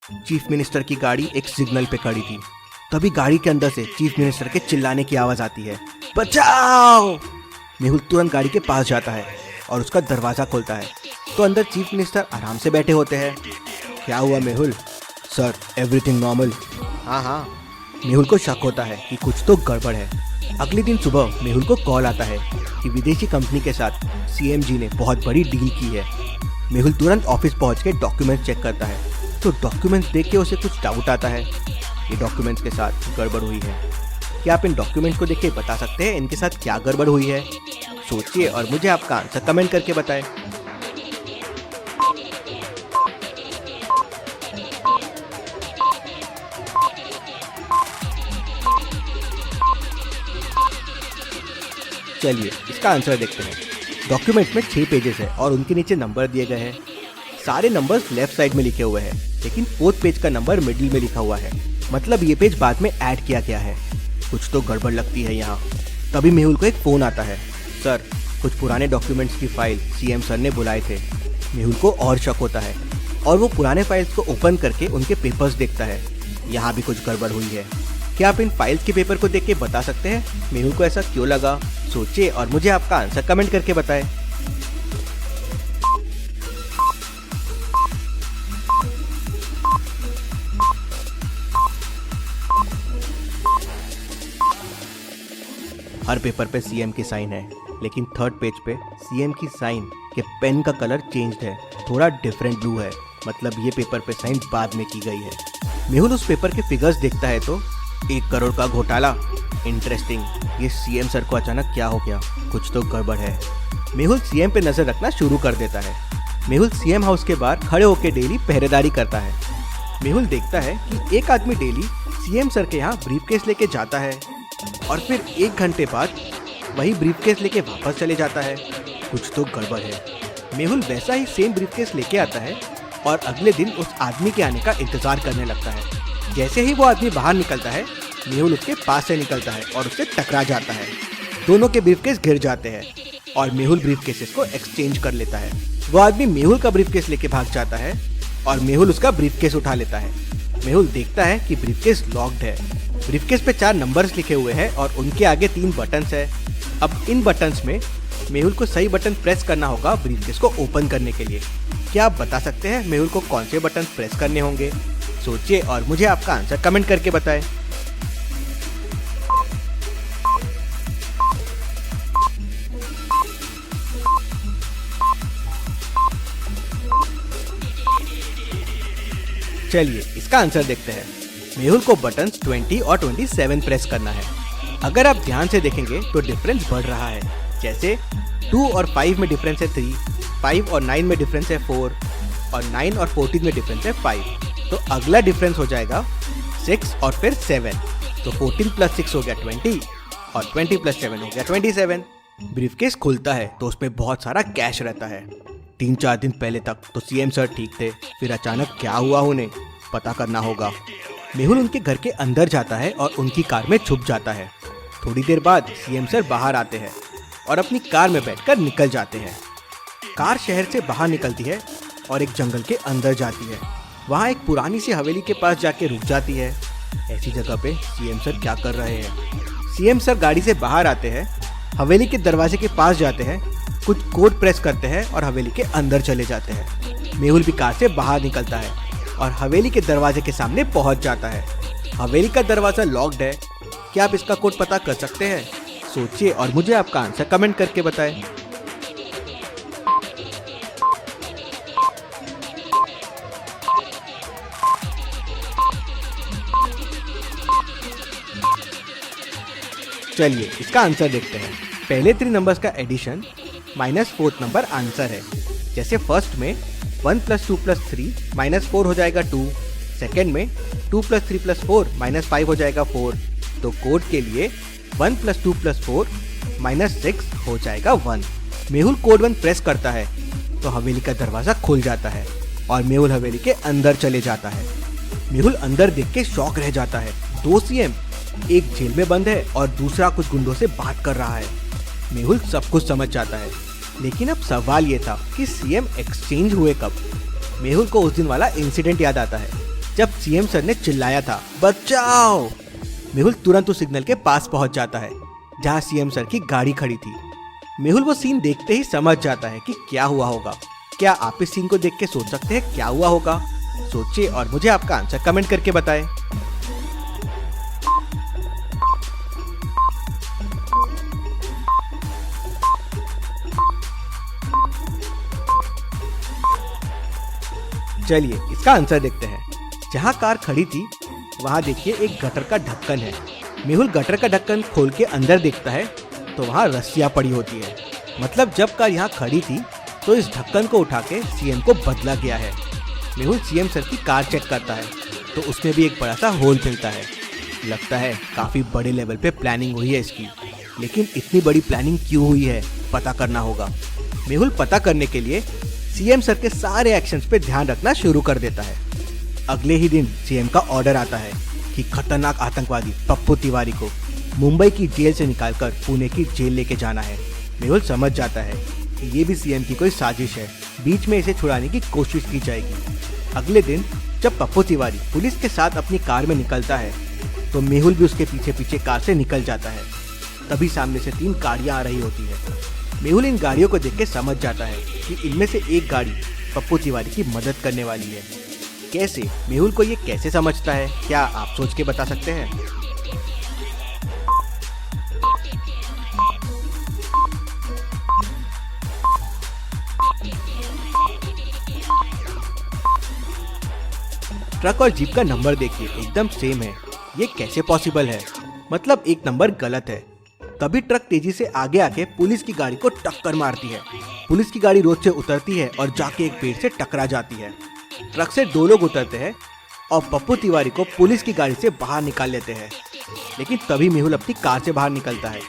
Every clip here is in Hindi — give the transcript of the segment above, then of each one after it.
चीफ मिनिस्टर की गाड़ी एक सिग्नल पे खड़ी थी। तभी गाड़ी के अंदर से चीफ मिनिस्टर के चिल्लाने की आवाज आती है, बचाओ। मेहुल तुरंत गाड़ी के पास जाता है और उसका दरवाजा खोलता है तो अंदर चीफ मिनिस्टर आराम से बैठे होते हैं। क्या हुआ मेहुल? Sir, everything normal. हाँ, मेहुल को शक होता है कि कुछ तो गड़बड़ है। अगले दिन सुबह मेहुल को कॉल आता है कि विदेशी कंपनी के साथ सीएम जी ने बहुत बड़ी डील की है। मेहुल तुरंत ऑफिस पहुंच के डॉक्यूमेंट्स चेक करता है तो डॉक्यूमेंट्स देख के उसे कुछ डाउट आता है। ये डॉक्यूमेंट्स के साथ गड़बड़ हुई है। क्या आप इन डॉक्यूमेंट्स को देख के बता सकते हैं इनके साथ क्या गड़बड़ हुई है? सोचिए और मुझे आपका आंसर कमेंट करके बताएं। चलिए इसका आंसर देखते हैं। डॉक्यूमेंट में 6 पेजेस है और उनके नीचे नंबर दिए गए हैं। सारे नंबर्स लेफ्ट साइड में लिखे हुए हैं, लेकिन 4th पेज का नंबर मिडिल में लिखा हुआ है। मतलब ये पेज बाद में ऐड किया गया है। कुछ तो गड़बड़ लगती है यहाँ। तभी मेहुल को एक फ़ोन आता है। सर, कुछ पुराने डॉक्यूमेंट्स की फाइल सीएम सर ने बुलाए थे। मेहुल को और शक होता है और वो पुराने फाइल्स को ओपन करके उनके पेपर्स देखता है। यहाँ भी कुछ गड़बड़ हुई है। क्या आप इन फाइल्स के पेपर को देख के बता सकते हैं मेहुल को ऐसा क्यों लगा? सोचिए और मुझे आपका आंसर कमेंट करके बताएं। हर पेपर पे सीएम की साइन है, लेकिन 3rd पेज पे सीएम की साइन के पेन का कलर चेंज्ड है, थोड़ा डिफरेंट ब्लू है। मतलब ये पेपर पे साइन बाद में की गई है। मेहुल उस पेपर के फिगर्स देखता है तो 1 करोड़ का घोटाला। इंटरेस्टिंग, ये सीएम सर को अचानक क्या हो गया? कुछ तो गड़बड़ है। मेहुल सीएम पे नजर रखना शुरू कर देता है। मेहुल सीएम हाउस के बाहर खड़े होकर डेली पहरेदारी करता है। मेहुल देखता है कि एक आदमी डेली सीएम सर के यहाँ ब्रीफकेस लेके जाता है और फिर 1 घंटे बाद वही ब्रीफकेस लेके वापस चले जाता है। कुछ तो गड़बड़ है। मेहुल वैसा ही सेम ब्रीफकेस लेके आता है और अगले दिन उस आदमी के आने का इंतजार करने लगता है। जैसे ही वो आदमी बाहर निकलता है, मेहुल उसके पास से निकलता है और उससे टकरा जाता है। दोनों के ब्रीफकेस गिर जाते हैं और मेहुल ब्रीफकेसेस को एक्सचेंज कर लेता है। वो आदमी मेहुल का ब्रीफकेस लेके भाग जाता है और मेहुल उसका ब्रीफकेस उठा लेता है। मेहुल देखता है कि ब्रीफकेस लॉक्ड है। ब्रीफकेस पे 4 नंबर्स लिखे हुए हैं और उनके आगे 3 बटन्स है। अब इन बटन्स में मेहुल को सही बटन प्रेस करना होगा ब्रीफकेस को ओपन करने के लिए। क्या आप बता सकते हैं मेहुल को कौन से बटन प्रेस करने होंगे? सोचिए और मुझे आपका आंसर कमेंट करके बताएं। चलिए इसका आंसर देखते हैं। मेहुल को बटन्स 20 और 27 प्रेस करना है। अगर आप ध्यान से देखेंगे तो डिफरेंस बढ़ रहा है। जैसे 2 और 5 में डिफरेंस है 3, 5 और 9 में डिफरेंस है 4 और 9 और 14 में डिफरेंस है 5। तो अगला डिफरेंस हो जाएगा 6 और फिर 7। तो 14 + 6 हो गया 20 और 20 + 7 हो गया 27। ब्रीफकेस खुलता है तो उसमें बहुत सारा कैश रहता है। 3-4 दिन पहले तक तो सीएम सर ठीक थे, फिर अचानक क्या हुआ उन्हें पता करना होगा। मेहुल उनके घर के अंदर जाता है और उनकी कार में छुप जाता है। थोड़ी देर बाद सीएम सर बाहर आते हैं और अपनी कार में बैठकर निकल जाते हैं। कार शहर से बाहर निकलती है और एक जंगल के अंदर जाती है। वहाँ एक पुरानी सी हवेली के पास जाके रुक जाती है। ऐसी जगह पे सीएम सर क्या कर रहे हैं? सीएम सर गाड़ी से बाहर आते हैं, हवेली के दरवाजे के पास जाते हैं, कुछ कोड प्रेस करते हैं और हवेली के अंदर चले जाते हैं। मेहुल भी कार से बाहर निकलता है और हवेली के दरवाजे के सामने पहुंच जाता है। हवेली का दरवाजा लॉक्ड है। क्या आप इसका कोड पता कर सकते हैं? सोचिए और मुझे आपका आंसर कमेंट करके बताएं। चलिए इसका आंसर देखते हैं। पहले 3 नंबर्स का एडिशन -4th नंबर आंसर है। जैसे फर्स्ट में 1 + 2 + 3 -4 हो जाएगा 2। सेकेंड में 2 + 3 + 4 -5 हो जाएगा 4। तो कोड के लिए 1 + 2 + 4 -6 हो जाएगा 1। मेहुल कोड 1 प्रेस करता है तो हवेली का दरवाजा खुल जाता है और मेहुल हवेली के अंदर चले जाता है। मेहुल अंदर देख के शॉक रह जाता है। 2 सीएम, एक जेल में बंद है और दूसरा कुछ गुंडों से बात कर रहा है। मेहुल सब कुछ समझ जाता है, लेकिन अब सवाल ये था कि सीएम एक्सचेंज हुए कब? मेहुल को उस दिन वाला इंसिडेंट याद आता है जब सीएम सर ने चिल्लाया था बचाओ। मेहुल तुरंत उस सिग्नल के पास पहुंच जाता है जहां सीएम सर की गाड़ी खड़ी थी। मेहुल वो सीन देखते ही समझ जाता है कि क्या हुआ होगा। क्या आप इस सीन को देख के सोच सकते हैं क्या हुआ होगा? सोचिए और मुझे आपका आंसर कमेंट करके बताएं। चलिए इसका आंसर देखते हैं। जहां कार खड़ी थी वहां देखिए एक गटर का ढक्कन है। मेहुल गटर का ढक्कन खोल के अंदर देखता है तो वहां रस्सियां पड़ी होती है। मतलब जब कार यहाँ खड़ी थी तो इस ढक्कन को उठा के सीएम को बदला गया है। मेहुल सीएम सर की कार चेक करता है तो उसमें भी एक बड़ा सा होल मिलता है। लगता है काफी बड़े लेवल पे प्लानिंग हुई है इसकी, लेकिन इतनी बड़ी प्लानिंग क्यों हुई है पता करना होगा। मेहुल पता करने के लिए सीएम सर के सारे एक्शंस पे ध्यान रखना शुरू कर देता है। अगले ही दिन सीएम का ऑर्डर आता है कि खतरनाक आतंकवादी पप्पू तिवारी को मुंबई की जेल से निकालकर पुणे की जेल लेके जाना है। मेहुल समझ जाता है कि ये भी सीएम की कोई साजिश है, बीच में इसे छुड़ाने की कोशिश की जाएगी। अगले दिन जब पप्पू तिवारी पुलिस के साथ अपनी कार में निकलता है तो मेहुल भी उसके पीछे पीछे कार से निकल जाता है। तभी सामने से 3 गाड़ियां आ रही होती है। मेहुल इन गाड़ियों को देख के समझ जाता है कि इनमें से एक गाड़ी पप्पू तिवारी की मदद करने वाली है। कैसे? मेहुल को ये कैसे समझता है, क्या आप सोच के बता सकते हैं? ट्रक और जीप का नंबर देखिए एकदम सेम है। ये कैसे पॉसिबल है? मतलब एक नंबर गलत है। तभी ट्रक तेजी से आगे आके पुलिस की गाड़ी को टक्कर मारती है। पुलिस की गाड़ी रोड से उतरती है और जाके एक पेड़ से टकरा जाती है। ट्रक से 2 लोग उतरते हैं और पप्पू तिवारी को पुलिस की गाड़ी से बाहर निकाल लेते हैं। लेकिन तभी मेहुल अपनी कार से बाहर निकलता है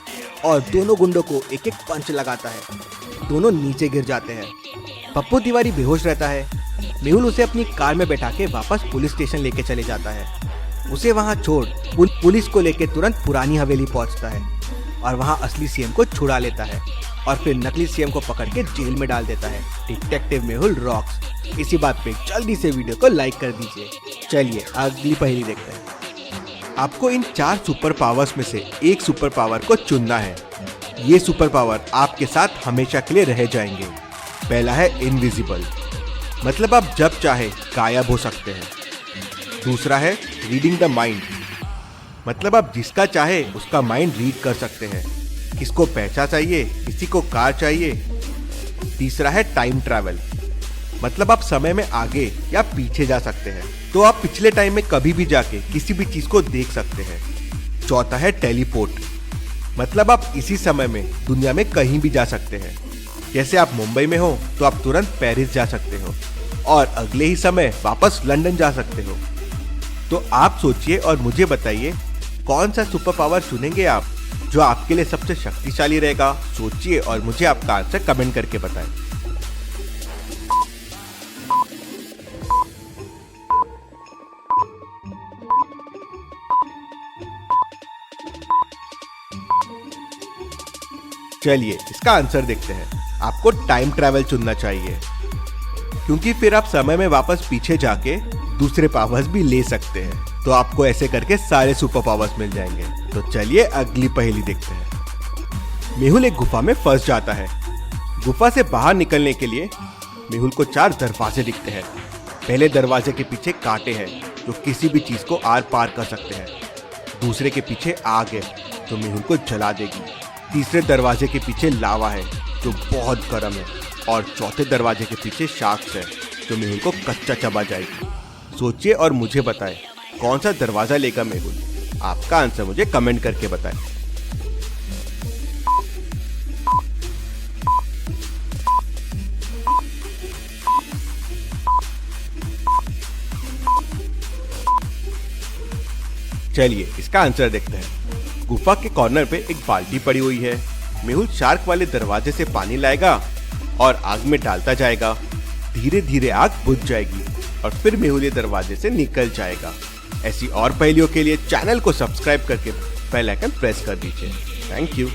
और दोनों गुंडों को एक एक पंच लगाता है। दोनों नीचे गिर जाते हैं। पप्पू तिवारी बेहोश रहता है। मेहुल उसे अपनी कार में बैठा के वापस पुलिस स्टेशन लेके चले जाता है। उसे वहां छोड़ पुलिस को लेके तुरंत पुरानी हवेली पहुंचता है और वहां असली सीएम को छुड़ा लेता है और फिर नकली सीएम को पकड़ के जेल में डाल देता है। Detective Mehul rocks. इसी बात पे जल्दी से वीडियो को लाइक कर दीजिए। चलिए अगली पहेली देखते हैं। आपको इन 4 सुपर पावर्स में से एक सुपर पावर को चुनना है। ये सुपर पावर आपके साथ हमेशा के लिए रह जाएंगे। पहला है इनविजिबल, मतलब आप जब चाहे गायब हो सकते हैं। दूसरा है रीडिंग द माइंड, मतलब आप जिसका चाहे उसका माइंड रीड कर सकते हैं। किसको पैसा चाहिए, किसी को कार चाहिए। तीसरा है टाइम ट्रैवल, मतलब आप समय में आगे या पीछे जा सकते हैं, तो आप पिछले टाइम में कभी भी जाके किसी भी चीज को देख सकते हैं। चौथा है टेलीपोर्ट, मतलब आप इसी समय में दुनिया में कहीं भी जा सकते हैं। जैसे आप मुंबई में हो तो आप तुरंत पेरिस जा सकते हो और अगले ही समय वापस लंदन जा सकते हो। तो आप सोचिए और मुझे बताइए कौन सा सुपर पावर चुनेंगे आप, जो आपके लिए सबसे शक्तिशाली रहेगा। सोचिए और मुझे आपका आंसर कमेंट करके बताएं। चलिए इसका आंसर देखते हैं। आपको टाइम ट्रैवल चुनना चाहिए, क्योंकि फिर आप समय में वापस पीछे जाके दूसरे पावर्स भी ले सकते हैं। तो आपको ऐसे करके सारे सुपर पावर्स मिल जाएंगे। तो चलिए अगली पहेली देखते हैं। मेहुल एक गुफा में फंस जाता है। गुफा से बाहर निकलने के लिए मेहुल को 4 दरवाजे दिखते हैं। पहले दरवाजे के पीछे कांटे हैं जो किसी भी चीज को आर पार कर सकते हैं। दूसरे के पीछे आग है जो मेहुल को जला देगी। तीसरे दरवाजे के पीछे लावा है जो बहुत गर्म है और चौथे दरवाजे के पीछे शार्क्स है जो मेहुल को कच्चा चबा जाएगी। सोचिए और मुझे बताएं कौन सा दरवाजा लेगा मेहुल। आपका आंसर मुझे कमेंट करके बताएं। चलिए इसका आंसर देखते हैं। गुफा के कॉर्नर पे एक बाल्टी पड़ी हुई है। मेहुल शार्क वाले दरवाजे से पानी लाएगा और आग में डालता जाएगा। धीरे धीरे आग बुझ जाएगी और फिर मेहुल ये दरवाजे से निकल जाएगा। ऐसी और पहेलियों के लिए चैनल को सब्सक्राइब करके बेल आइकन प्रेस कर दीजिए। Thank you.